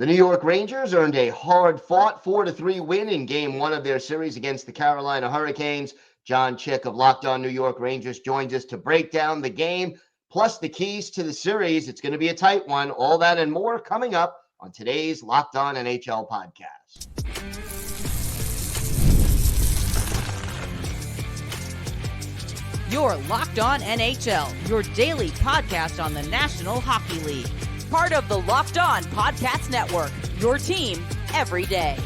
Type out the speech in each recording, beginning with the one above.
The New York Rangers earned a hard-fought 4-3 win in Game 1 of their series against the Carolina Hurricanes. John Chik of Locked On New York Rangers joins us to break down the game, plus the keys to the series. It's going to be a tight one. All that and more coming up on today's Locked On NHL podcast. You're Locked On NHL, your daily podcast on the National Hockey League. Part of the Locked On Podcast Network, your team every day.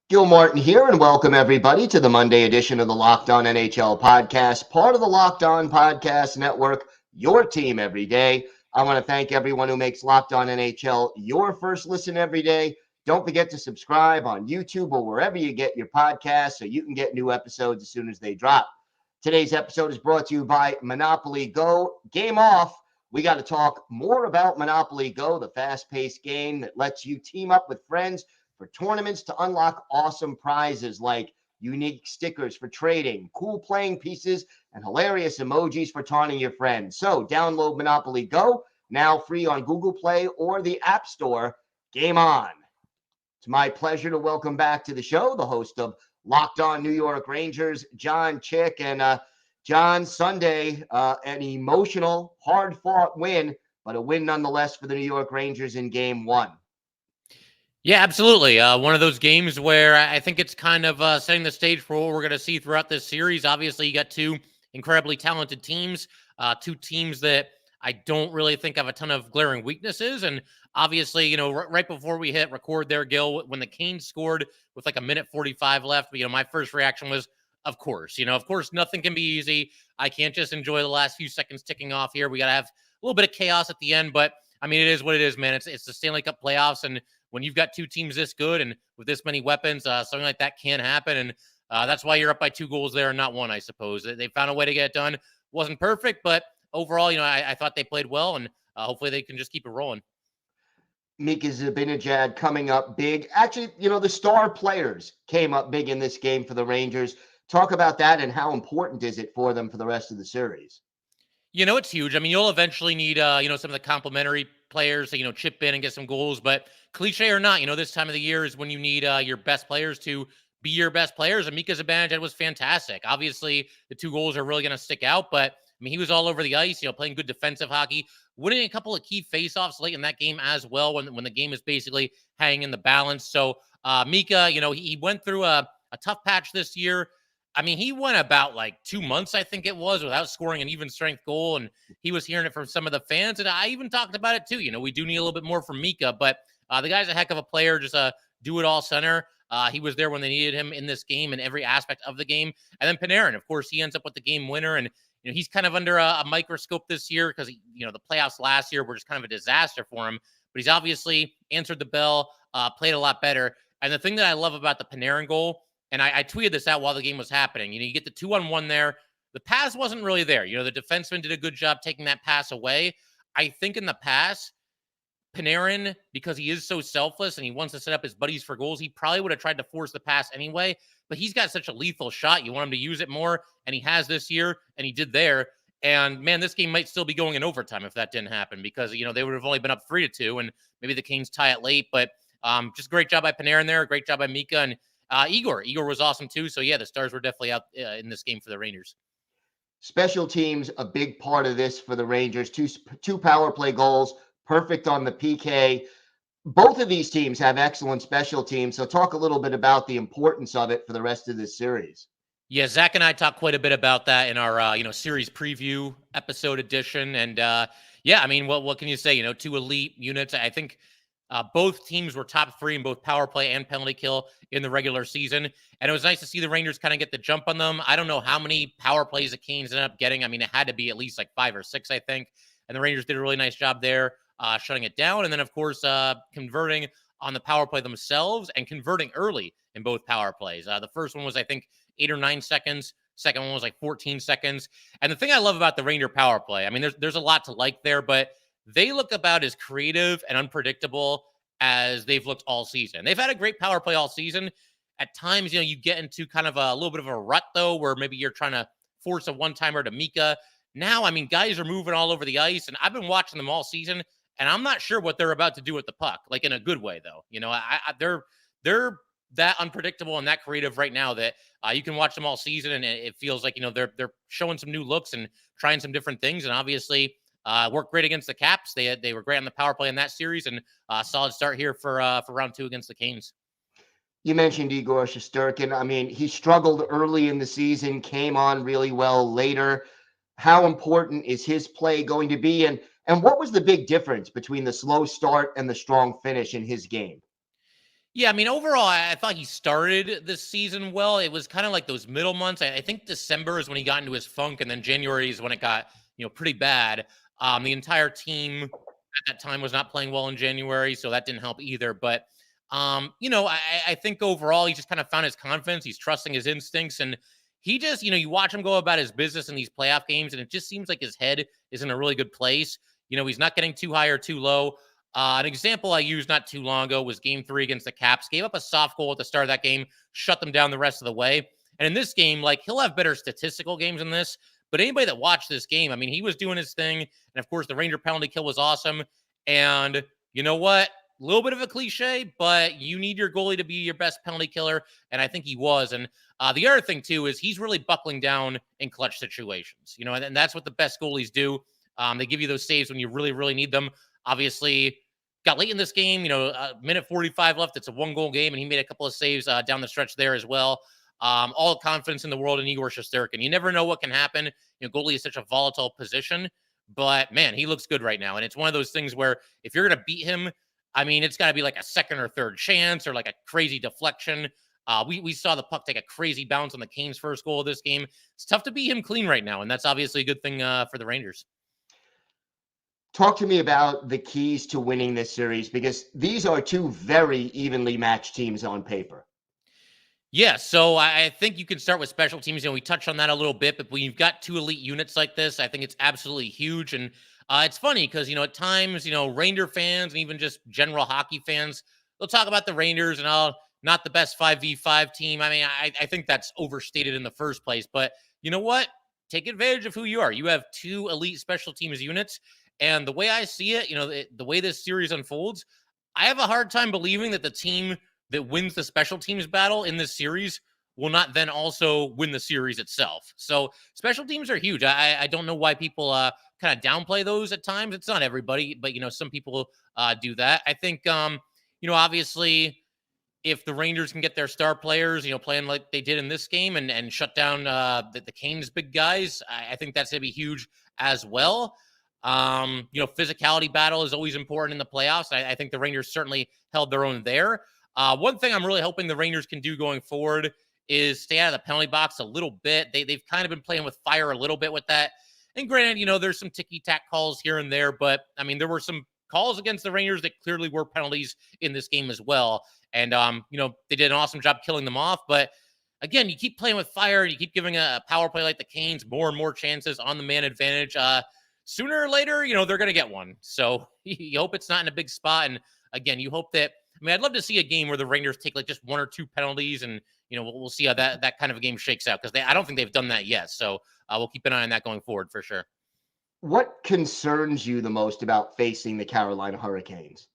Gil Martin here, and welcome everybody to the Monday edition of the Locked On NHL podcast, part of the Locked On Podcast Network, your team every day. I want to thank everyone who makes Locked On NHL your first listen every day. Don't forget to subscribe on YouTube or wherever you get your podcasts so you can get new episodes as soon as they drop. Today's episode is brought to you by Monopoly Go. Game off. We got to talk more about Monopoly Go, the fast-paced game that lets you team up with friends for tournaments to unlock awesome prizes like unique stickers for trading, cool playing pieces, and hilarious emojis for taunting your friends. So download Monopoly Go, now free on Google Play or the App Store. Game on. It's my pleasure to welcome back to the show the host of Locked On New York Rangers, John Chik. And John, Sunday, an emotional, hard-fought win, but a win nonetheless for the New York Rangers in Game 1. Yeah, absolutely. One of those games where I think it's kind of setting the stage for what we're going to see throughout this series. Obviously, you got two incredibly talented teams, two teams that I don't really think have a ton of glaring weaknesses. And obviously, right before we hit record there, Gil, when the Canes scored with like a minute 45 left, my first reaction was, of course, nothing can be easy. I can't just enjoy the last few seconds ticking off here. We got to have a little bit of chaos at the end, but it is what it is, man. It's the Stanley Cup playoffs, and when you've got two teams this good and with this many weapons, something like that can happen, and that's why you're up by 2 goals there and not 1, I suppose. They found a way to get it done. Wasn't perfect, but overall, I thought they played well, and hopefully they can just keep it rolling. Mika Zibanejad coming up big. Actually, the star players came up big in this game for the Rangers. Talk about that and how important is it for them for the rest of the series? It's huge. You'll eventually need, some of the complementary players to, chip in and get some goals. But cliche or not, this time of the year is when you need your best players to be your best players. And Mika Zibanejad was fantastic. Obviously, the 2 goals are really going to stick out. But, he was all over the ice, playing good defensive hockey, winning a couple of key faceoffs late in that game as well when the game is basically hanging in the balance. So Mika, he went through a tough patch this year. He went about like 2 months, I think it was, without scoring an even strength goal. And he was hearing it from some of the fans. And I even talked about it too. We do need a little bit more from Mika, but the guy's a heck of a player, just a do-it-all center. He was there when they needed him in this game in every aspect of the game. And then Panarin, of course, he ends up with the game winner. And, he's kind of under a microscope this year because, the playoffs last year were just kind of a disaster for him. But he's obviously answered the bell, played a lot better. And the thing that I love about the Panarin goal, and I tweeted this out while the game was happening. You get the 2-on-1 there. The pass wasn't really there. The defenseman did a good job taking that pass away. I think in the pass, Panarin, because he is so selfless and he wants to set up his buddies for goals, he probably would have tried to force the pass anyway. But he's got such a lethal shot. You want him to use it more, and he has this year, and he did there. And, man, this game might still be going in overtime if that didn't happen because, they would have only been up 3-2, and maybe the Canes tie it late. But just great job by Panarin there, great job by Mika, and Igor was awesome too. So yeah, the stars were definitely out in this game for the Rangers. Special teams, a big part of this for the Rangers. Two power play goals, perfect on the PK. Both of these teams have excellent special teams. So talk a little bit about the importance of it for the rest of this series. Yeah, Zach and I talked quite a bit about that in our series preview episode edition. And what can you say? 2 elite units. I think both teams were top 3 in both power play and penalty kill in the regular season. And it was nice to see the Rangers kind of get the jump on them. I don't know how many power plays the Canes ended up getting. It had to be at least like 5 or 6, I think. And the Rangers did a really nice job there, shutting it down. And then, of course, converting on the power play themselves and converting early in both power plays. The first one was, I think, 8 or 9 seconds. Second one was like 14 seconds. And the thing I love about the Ranger power play, there's a lot to like there, but they look about as creative and unpredictable as they've looked all season. They've had a great power play all season. At times, you get into kind of a little bit of a rut, though, where maybe you're trying to force a one-timer to Mika. Now, guys are moving all over the ice, and I've been watching them all season, And I'm not sure what they're about to do with the puck, like in a good way, though. They're that unpredictable and that creative right now that you can watch them all season, and it feels like they're showing some new looks and trying some different things. And obviously, worked great against the Caps. They were great on the power play in that series, and solid start here for round 2 against the Canes. You mentioned Igor Shesterkin. I mean, he struggled early in the season, came on really well later. How important is his play going to be? And what was the big difference between the slow start and the strong finish in his game? Yeah, I mean, overall, I thought he started this season well. It was kind of like those middle months. I think December is when he got into his funk, and then January is when it got, pretty bad. The entire team at that time was not playing well in January, so that didn't help either. But, I think overall he just kind of found his confidence. He's trusting his instincts, and he just, you watch him go about his business in these playoff games, and it just seems like his head is in a really good place. He's not getting too high or too low. An example I used not too long ago was Game 3 against the Caps. Gave up a soft goal at the start of that game, shut them down the rest of the way. And in this game, he'll have better statistical games than this. But anybody that watched this game, I mean, he was doing his thing. And of course, the Ranger penalty kill was awesome. And you know what? A little bit of a cliche, but you need your goalie to be your best penalty killer. And I think he was. And the other thing, too, is he's really buckling down in clutch situations. And that's what the best goalies do. They give you those saves when you really, really need them. Obviously, got late in this game, minute 45 left. It's a 1-goal game, and he made a couple of saves down the stretch there as well. All the confidence in the world in Igor Shesterkin. You never know what can happen. Goalie is such a volatile position, but man, he looks good right now. And it's one of those things where if you're going to beat him, I mean, it's got to be like a second or third chance or like a crazy deflection. We saw the puck take a crazy bounce on the Canes' first goal of this game. It's tough to beat him clean right now, and that's obviously a good thing for the Rangers. Talk to me about the keys to winning this series, because these are two very evenly matched teams on paper. Yeah, so I think you can start with special teams. We touched on that a little bit, but when you've got two elite units like this, I think it's absolutely huge. And it's funny because, at times, Ranger fans and even just general hockey fans, they'll talk about the Rangers and not the best 5v5 team. I mean, I think that's overstated in the first place. But you know what? Take advantage of who you are. You have two elite special teams units. And the way I see it, the way this series unfolds, I have a hard time believing that the team that wins the special teams battle in this series will not then also win the series itself. So special teams are huge. I don't know why people kind of downplay those at times. It's not everybody, but, some people do that. I think, obviously, if the Rangers can get their star players, playing like they did in this game and shut down the Canes' big guys, I think that's going to be huge as well. Physicality battle is always important in the playoffs. I think the Rangers certainly held their own there. One thing I'm really hoping the Rangers can do going forward is stay out of the penalty box a little bit. They've kind of been playing with fire a little bit with that. And granted, there's some ticky-tack calls here and there, but I mean, there were some calls against the Rangers that clearly were penalties in this game as well. And, they did an awesome job killing them off. But again, you keep playing with fire and you keep giving a power play like the Canes more and more chances on the man advantage. Sooner or later, they're going to get one. So you hope it's not in a big spot. And again, you hope that, I'd love to see a game where the Rangers take just one or two penalties and, we'll see how that kind of a game shakes out, because I don't think they've done that yet. So we'll keep an eye on that going forward for sure. What concerns you the most about facing the Carolina Hurricanes?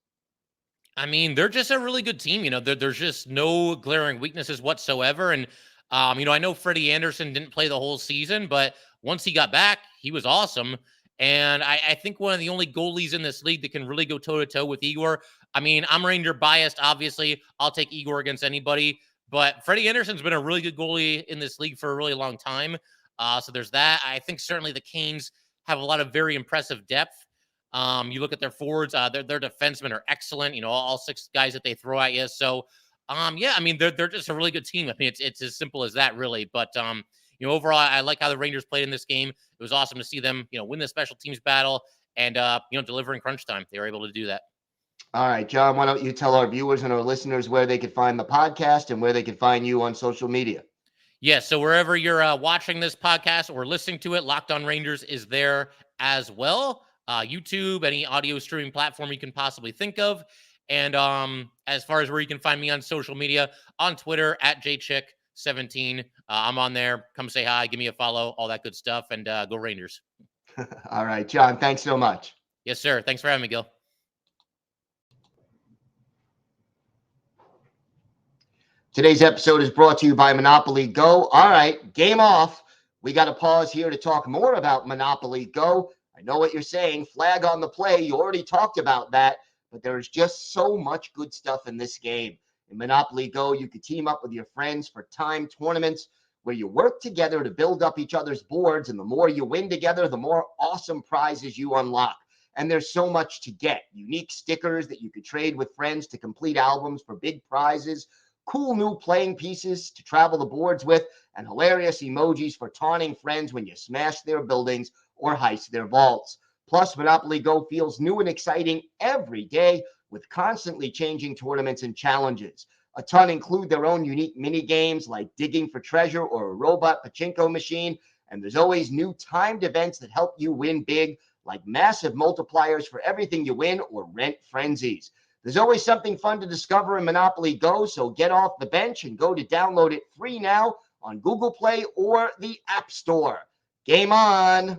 I mean, they're just a really good team. There's just no glaring weaknesses whatsoever. And, I know Freddie Anderson didn't play the whole season, but once he got back, he was awesome. And I think one of the only goalies in this league that can really go toe-to-toe with Igor. I mean, I'm Ranger biased, obviously. I'll take Igor against anybody. But Freddie Anderson's been a really good goalie in this league for a really long time. So there's that. I think certainly the Canes have a lot of very impressive depth. You look at their forwards, their defensemen are excellent. All six guys that they throw at you. So, yeah, I mean, they're just a really good team. I mean, it's as simple as that, really. But, overall, I like how the Rangers played in this game. It was awesome to see them, win the special teams battle and, deliver in crunch time. They were able to do that. All right, John, why don't you tell our viewers and our listeners where they could find the podcast and where they could find you on social media? Yeah, so wherever you're watching this podcast or listening to it, Locked On Rangers is there as well. YouTube, any audio streaming platform you can possibly think of. And as far as where you can find me on social media, on Twitter, at jchik17. I'm on there. Come say hi, give me a follow, all that good stuff, and go Rangers. All right, John, thanks so much. Yes, sir. Thanks for having me, Gil. Today's episode is brought to you by Monopoly Go. All right, game off. We got to pause here to talk more about Monopoly Go. I know what you're saying. Flag on the play. You already talked about that, but there is just so much good stuff in this game. In Monopoly Go, you could team up with your friends for timed tournaments where you work together to build up each other's boards, and the more you win together, the more awesome prizes you unlock. And there's so much to get. Unique stickers that you could trade with friends to complete albums for big prizes, cool new playing pieces to travel the boards with, and hilarious emojis for taunting friends when you smash their buildings or heist their vaults. Plus, Monopoly Go feels new and exciting every day with constantly changing tournaments and challenges. A ton include their own unique mini games like digging for treasure or a robot pachinko machine, and there's always new timed events that help you win big, like massive multipliers for everything you win or rent frenzies. There's always something fun to discover in Monopoly Go, so get off the bench and go to download it free now on Google Play or the App Store. Game on!